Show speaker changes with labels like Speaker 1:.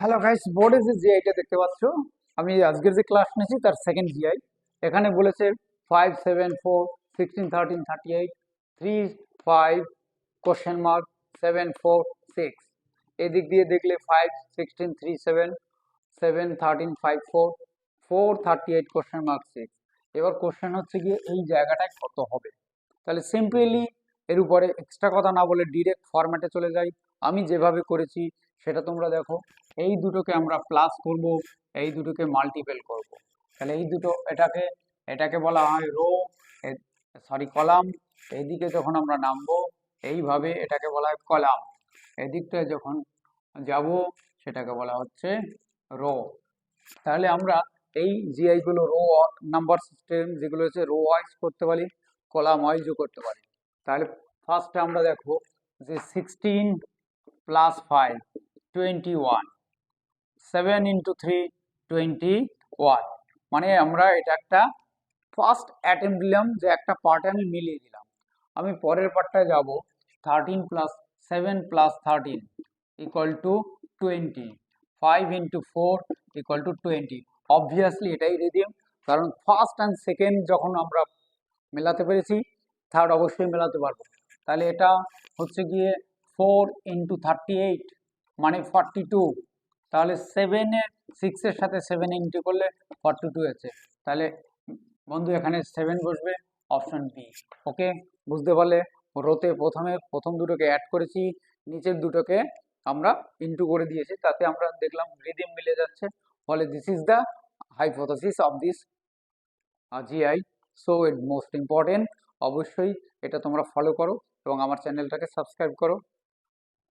Speaker 1: Hello guys, বোর্ডে যে জিআইটা দেখতে পাচ্ছ, আমি আজকের যে ক্লাস নিয়েছি তার সেকেন্ড জিআই। এখানে বলেছে 5, 7, 4, 16, 13, 38, 3, 5 question mark 7, 4, 6। এদিক দিয়ে দেখলে 5, 16, 3, 7, 7, 13, 5, 4, 4, 38 question mark 6। এবার কোশ্চেন হচ্ছে গিয়ে এই জায়গাটায় কত হবে। তাহলে সিম্পলি এর উপরে এক্সট্রা কথা না বলে ডিরেক্ট ফরম্যাটে চলে যাই। আমি যেভাবে করেছি সেটা তোমরা দেখো। এই দুটোকে আমরা প্লাস করব, এই দুটোকে মাল্টিপল করব। তাহলে এই দুটো এটাকে এটাকে বলা হয় রো, কলাম। এইদিকে যখন আমরা নামবো এইভাবে এটাকে বলা হয় কলাম। এদিকটায় যখন যাব সেটাকে বলা হচ্ছে রো। তাহলে আমরা এই জিআই গুলো রো নাম্বার সিস্টেম যেগুলো হচ্ছে রো ওয়াইজ করতে পারি, কলাম ওয়াইজও করতে পারি। তাহলে ফার্স্টে আমরা দেখো যে 16 + 5 21, 7 × 3 21। মানে আমরা এটা একটা ফার্স্ট অ্যাটেম্প দিলাম, যে একটা পার্টে আমি মিলিয়ে দিলাম। আমি পরের পার্টটায় যাব। 13 + 7 + 13 = 20, 5 × 4 = 20। অবভিয়াসলি এটাই রিদিম, কারণ ফার্স্ট অ্যান্ড সেকেন্ড যখন আমরা মেলাতে পেরেছি, থার্ড অবশ্যই মেলাতে পারবো। তাহলে এটা হচ্ছে গিয়ে 4 × 38 মানে 42। তাহলে 6-এর সাথে 7 ইন্টু করলে 42 আছে। তাহলে বন্ধু এখানে 7 বসবে, অপশন বি। ওকে, বুঝতে পারলে? রোতে প্রথম দুটোকে অ্যাড করেছি, নিচের দুটোকে আমরা ইন্টু করে দিয়েছি, তাতে আমরা দেখলাম রিদিম মিলে যাচ্ছে। ফলে this is the hypothesis of this GI. So it most important. অবশ্যই এটা তোমরা ফলো করো এবং আমার চ্যানেলটাকে সাবস্ক্রাইব করো।